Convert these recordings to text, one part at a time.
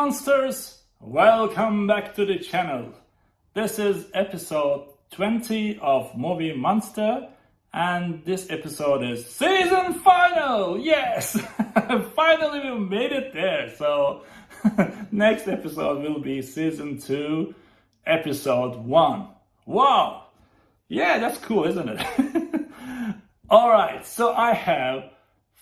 monsters, welcome back to the channel. This is episode 20 of Movie Monster, and this episode is season final. Yes, finally we made it there. So next episode will be season 2, episode 1. Wow, yeah, that's cool, isn't it? All right, so I have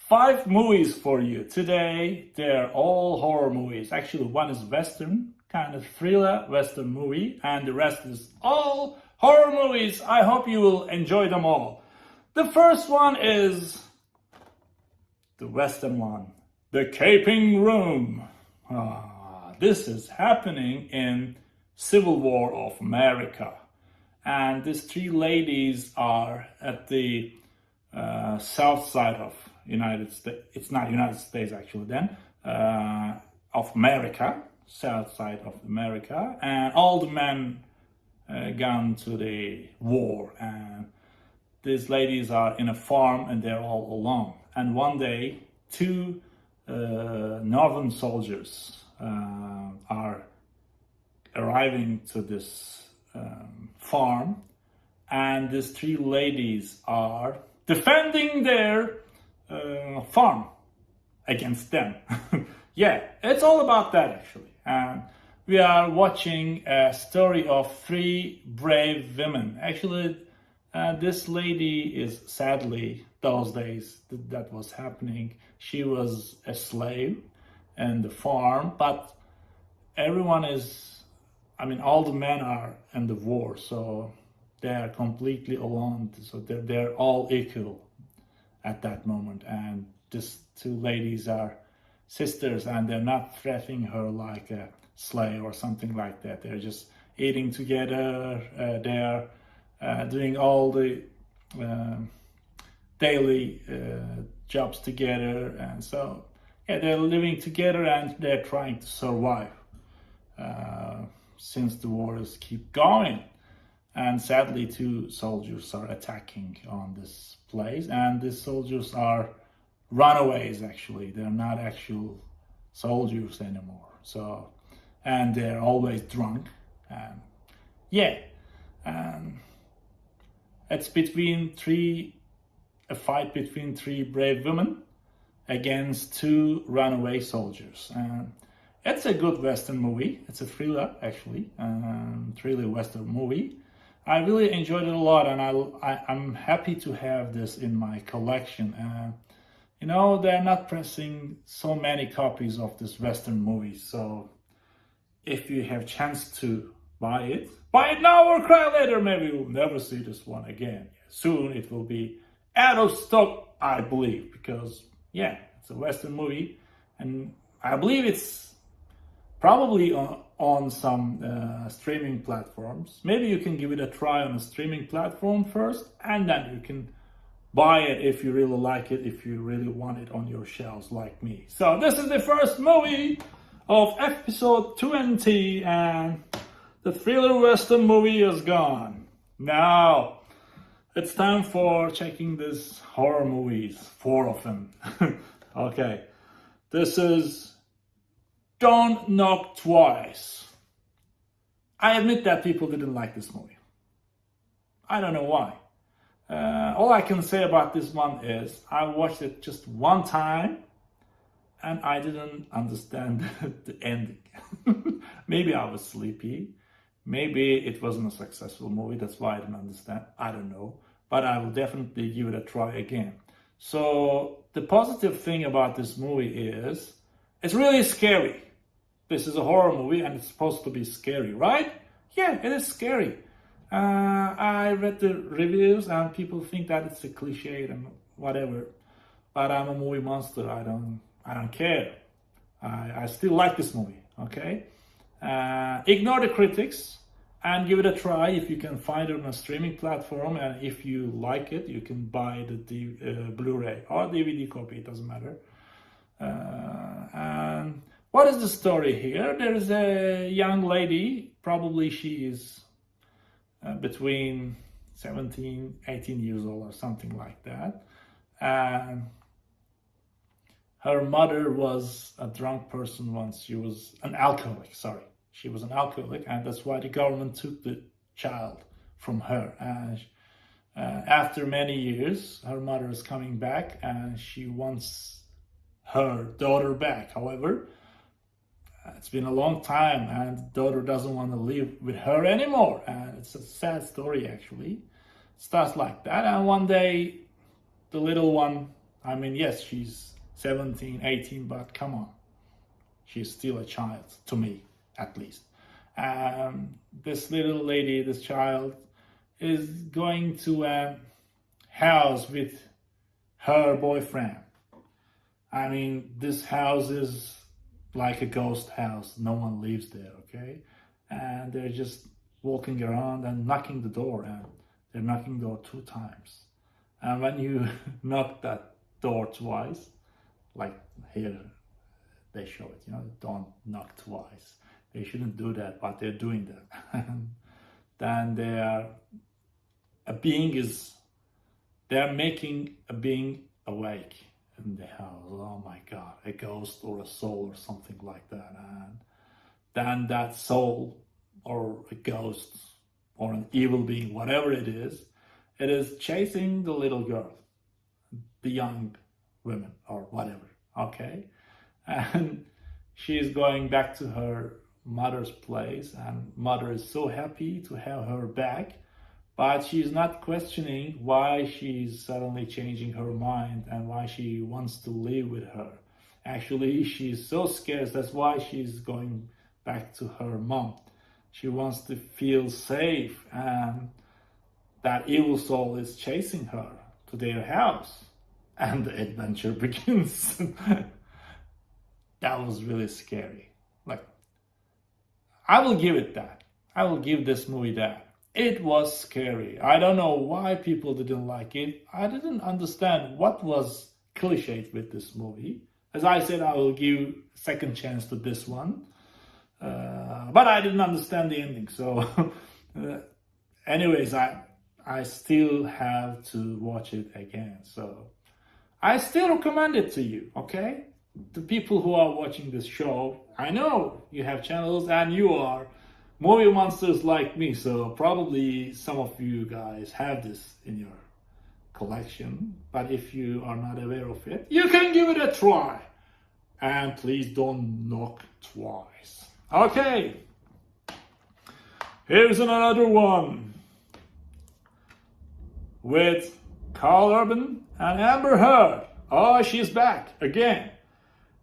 5 movies for you today. They're all horror movies. Actually, one is Western, kind of thriller Western movie, and the rest is all horror movies. I hope you will enjoy them all. The first one is the Western one, The Caping Room. This is happening in Civil War of America. And these 3 ladies are at the south side of United States. It's not United States actually then, of America, south side of America, and all the men gone to the war, and these ladies are in a farm and they're all alone. And one day 2 northern soldiers are arriving to this farm, and these 3 ladies are defending their farm against them. Yeah, it's all about that actually. And we are watching a story of 3 brave women. Actually, this lady is sadly, those days that was happening, she was a slave in the farm, but everyone is, all the men are in the war, so they are completely alone, so they're all equal at that moment. And these 2 ladies are sisters, and they're not threatening her like a slave or something like that. They're just eating together, they're doing all the daily jobs together, and so yeah, they're living together and they're trying to survive since the wars keep going. And sadly 2 soldiers are attacking on this place, and these soldiers are runaways actually. They're not actual soldiers anymore. So, and they're always drunk, and yeah, it's a fight between 3 brave women against 2 runaway soldiers. And it's a good Western movie. It's a thriller actually, thriller Western movie. I really enjoyed it a lot, and I'm happy to have this in my collection. They're not pressing so many copies of this Western movie, so if you have chance to buy it now or cry later. Maybe you'll never see this one again. Soon it will be out of stock, I believe, because yeah, it's a Western movie, and I believe it's probably on some streaming platforms. Maybe you can give it a try on a streaming platform first, and then you can buy it if you really like it, if you really want it on your shelves like me. So this is the first movie of episode 20, and the thriller Western movie is gone. Now it's time for checking these horror movies, 4 of them. Okay, this is Don't Knock Twice. I admit that people didn't like this movie. I don't know why. All I can say about this one is I watched it just one time and I didn't understand the ending. Maybe I was sleepy. Maybe it wasn't a successful movie. That's why I didn't understand. I don't know. But I will definitely give it a try again. So the positive thing about this movie is it's really scary. This is a horror movie and it's supposed to be scary, right? Yeah, it is scary. I read the reviews and people think that it's a cliche and whatever. But I'm a movie monster. I don't care. I still like this movie. Okay. Ignore the critics and give it a try if you can find it on a streaming platform. And if you like it, you can buy the Blu-ray or DVD copy. It doesn't matter. And what is the story here? There is a young lady. Probably she is between 17, 18 years old or something like that. And her mother was a drunk person once. She was an alcoholic, sorry. She was an alcoholic, and that's why the government took the child from her. And after many years, her mother is coming back, and she wants her daughter back. However, it's been a long time, and the daughter doesn't want to live with her anymore. And it's a sad story, actually. It starts like that, and one day, the little one, I mean, yes, she's 17, 18, but come on. She's still a child, to me, at least. This little lady, this child, is going to a house with her boyfriend. I mean, this house is like a ghost house. No one lives there, okay? And they're just walking around and knocking the door, and they're knocking the door 2 times. And when you knock that door twice, like here they show it, don't knock twice. They shouldn't do that, but they're doing that. Then they're making a being awake in the house. Oh my God, a ghost or a soul or something like that. And then that soul or a ghost or an evil being, whatever it is chasing the little girl, the young women or whatever, okay? And she's going back to her mother's place, and mother is so happy to have her back, but she's not questioning why she's suddenly changing her mind and why she wants to live with her. Actually, she's so scared. That's why she's going back to her mom. She wants to feel safe, and that evil soul is chasing her to their house, and the adventure begins. That was really scary. Like, I will give it that. I will give this movie that. It was scary. I don't know why people didn't like it. I didn't understand what was cliched with this movie. As I said, I will give second chance to this one. But I didn't understand the ending. So anyways, I still have to watch it again. So I still recommend it to you, okay? The people who are watching this show, I know you have channels and you are movie monsters like me, so probably some of you guys have this in your collection. But if you are not aware of it, you can give it a try. And please don't knock twice. Okay, here's another one with Carl Urban and Amber Heard. Oh, she's back again.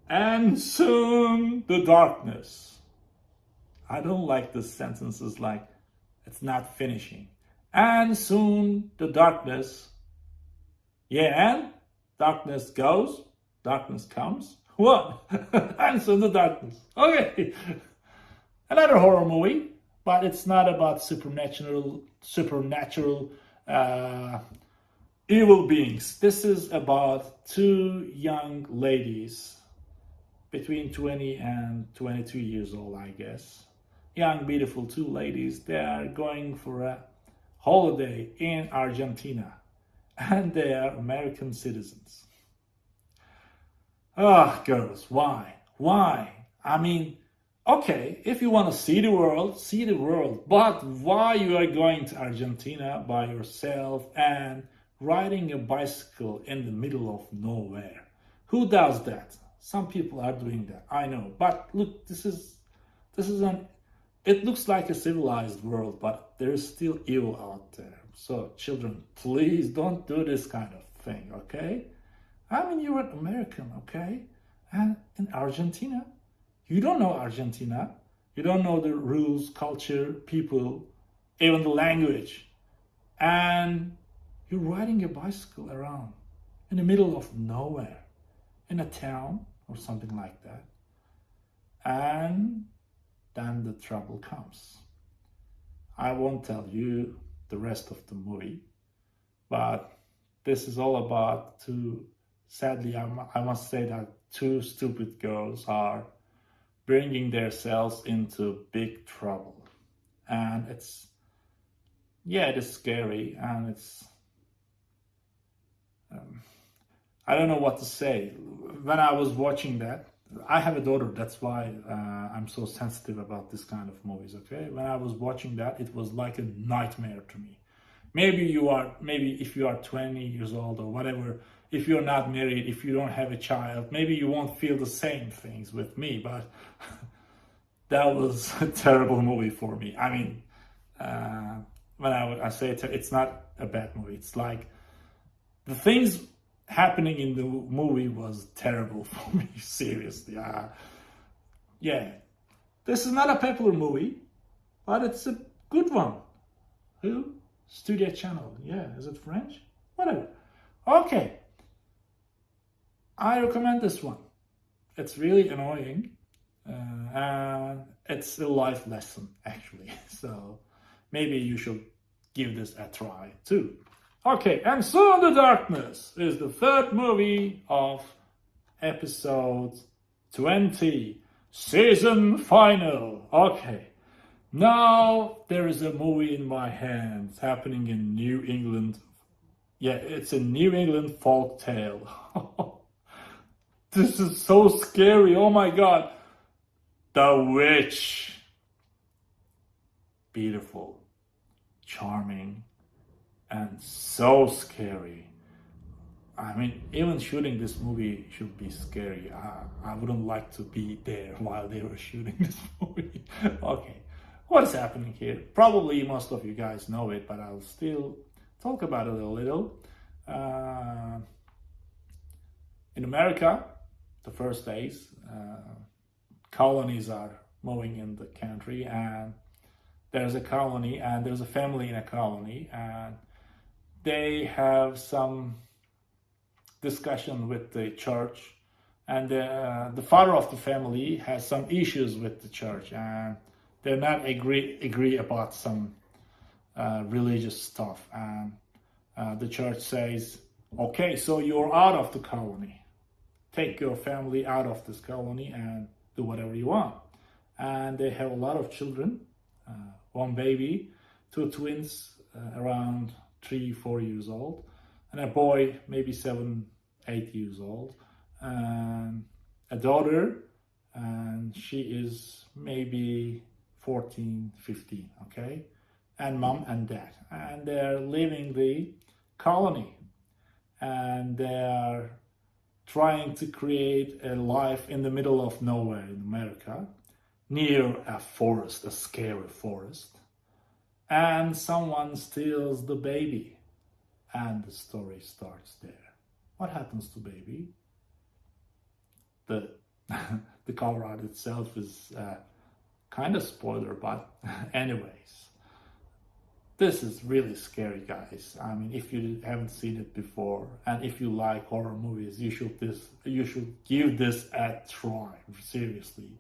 And soon the darkness. I don't like the sentences like it's not finishing. And soon the darkness. Yeah, and darkness goes, darkness comes. What? And soon the darkness. Okay. Another horror movie, but it's not about supernatural evil beings. This is about 2 young ladies between 20 and 22 years old, I guess. Young, beautiful 2 ladies. They are going for a holiday in Argentina, and they are American citizens. Ah, girls, why? Why? I mean, okay, if you want to see the world, but why you are going to Argentina by yourself and riding a bicycle in the middle of nowhere? Who does that? Some people are doing that, I know. But look, this is it looks like a civilized world, but there is still evil out there. So children, please don't do this kind of thing, okay? I mean, you're an American, okay? And in Argentina, you don't know Argentina. You don't know the rules, culture, people, even the language. And you're riding a bicycle around in the middle of nowhere, in a town or something like that. And then the trouble comes. I won't tell you the rest of the movie, but this is all about sadly, I must say that 2 stupid girls are bringing themselves into big trouble. And it is scary, and it's, I don't know what to say. when I was watching that, I have a daughter, that's why I'm so sensitive about this kind of movies, okay? When I was watching that, it was like a nightmare to me. Maybe if you are 20 years old or whatever, if you're not married, if you don't have a child, maybe you won't feel the same things with me, but that was a terrible movie for me. I mean, when I say it's not a bad movie, it's like the things happening in the movie was terrible for me, seriously. Yeah, this is not a popular movie, but it's a good one. Who? Studio Channel. Yeah, is it French? Whatever. Okay. I recommend this one. It's really annoying. And it's a life lesson, actually. So maybe you should give this a try, too. Okay, and So in the Darkness is the third movie of episode 20, season final. Okay. Now there is a movie in my hands happening in New England. Yeah, it's a New England folk tale. This is so scary. Oh my God. The Witch. Beautiful, charming, and so scary. I mean, even shooting this movie should be scary. I wouldn't like to be there while they were shooting this movie. Okay. What is happening here? Probably most of you guys know it, but I'll still talk about it a little. In America, the first days, colonies are moving in the country, and there's a colony, and there's a family in a colony, and they have some discussion with the church, and the father of the family has some issues with the church, and they're not agree about some religious stuff, and the church says, okay, so you're out of the colony. Take your family out of this colony and do whatever you want. And they have a lot of children, one baby, two twins around 3-4 years old, and a boy maybe 7-8 years old, and a daughter, and she is maybe 14-15, okay, and mom and dad, and they're leaving the colony, and they're trying to create a life in the middle of nowhere in America, near a forest, a scary forest, and someone steals the baby, and the story starts there. What happens to baby? The cover art itself is kind of spoiler, but anyways, this is really scary, guys. I mean, if you haven't seen it before, and if you like horror movies, you should give this a try, seriously.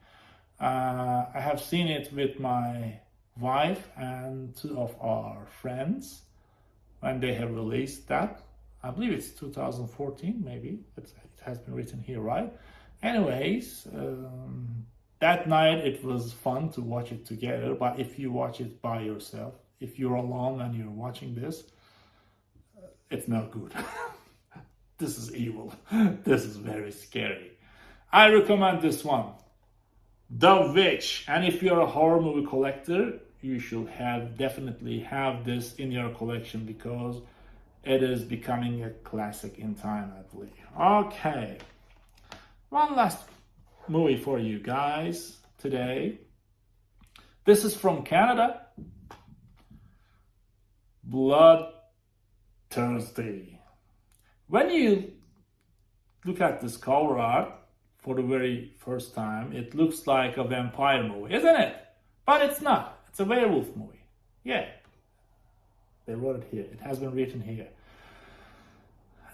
I have seen it with my wife and two of our friends when they have released that. I believe it's 2014, maybe. It has been written here, right? Anyways, that night it was fun to watch it together, but if you watch it by yourself, if you're alone and you're watching this, it's not good. This is evil. This is very scary. I recommend this one, The Witch. And if you're a horror movie collector, you should definitely have this in your collection, because it is becoming a classic in time, I believe. Okay. One last movie for you guys today. This is from Canada. Bloodthirsty. When you look at this cover art for the very first time, it looks like a vampire movie, isn't it? But it's not. It's a werewolf movie. Yeah. They wrote it here. It has been written here.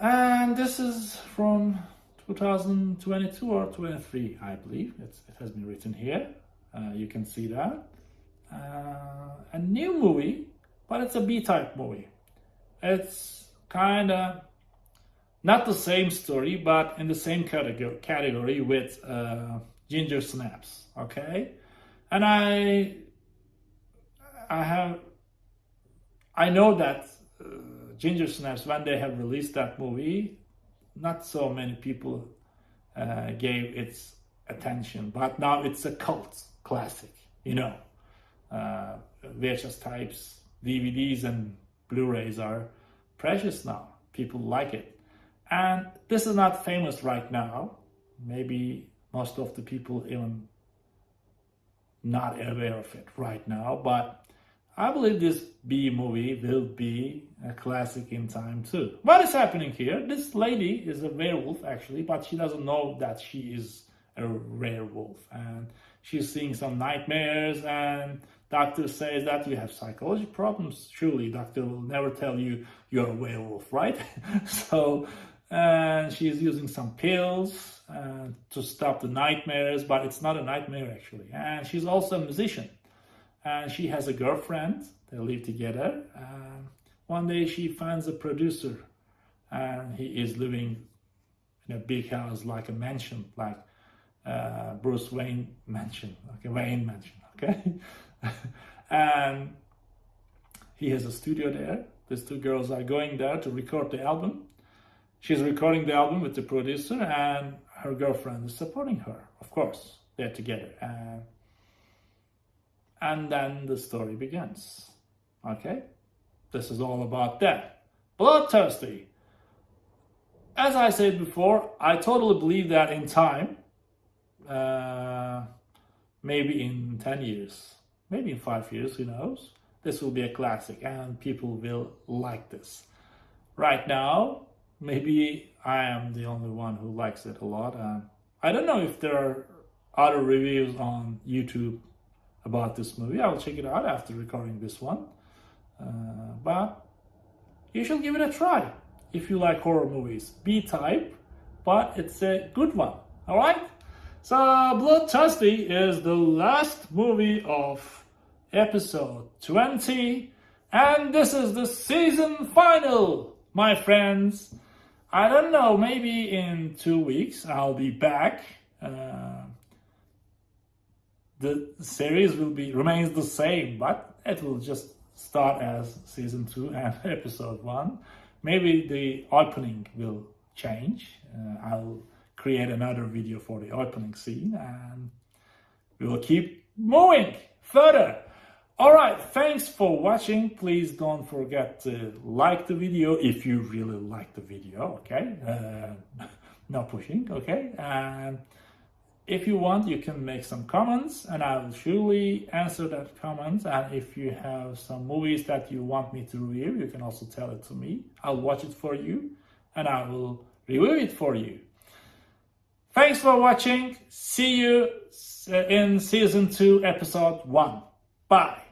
And this is from 2022 or 23, I believe. It has been written here. You can see that. A new movie, but it's a B-type movie. It's kind of not the same story, but in the same category with Ginger Snaps, okay? And I know that Ginger Snaps, when they have released that movie, not so many people gave its attention, but now it's a cult classic, you know. VHS types, DVDs and Blu-rays are precious now. People like it. And this is not famous right now. Maybe most of the people even not aware of it right now, but I believe this B movie will be a classic in time too. What is happening here? This lady is a werewolf actually, but she doesn't know that she is a werewolf, and she's seeing some nightmares, and doctor says that you have psychological problems. Surely doctor will never tell you you're a werewolf, right? So she's using some pills to stop the nightmares, but it's not a nightmare actually. And she's also a musician, and she has a girlfriend. They live together. One day she finds a producer, and he is living in a big house, like a mansion, like Bruce Wayne mansion, like a Wayne mansion, okay? And he has a studio there. These two girls are going there to record the album. She's recording the album with the producer, and her girlfriend is supporting her. Of course, they're together. And then the story begins. Okay? This is all about that. Bloodthirsty. As I said before, I totally believe that in time, maybe in 10 years, maybe in 5 years, who knows, this will be a classic and people will like this. Right now, maybe I am the only one who likes it a lot. I don't know if there are other reviews on YouTube about this movie. I'll check it out after recording this one. But you should give it a try if you like horror movies. B-type, but it's a good one. Alright? So Bloodthirsty is the last movie of episode 20, and this is the season final, my friends. I don't know, maybe in 2 weeks I'll be back. The series remains the same, but it will just start as season 2 and episode 1. Maybe the opening will change. I'll create another video for the opening scene, and we will keep moving further. Alright, thanks for watching. Please don't forget to like the video if you really like the video, okay? No pushing, okay? And if you want, you can make some comments, and I will surely answer that comments. And if you have some movies that you want me to review, you can also tell it to me. I'll watch it for you, and I will review it for you. Thanks for watching. See you in season 2, episode 1. Bye.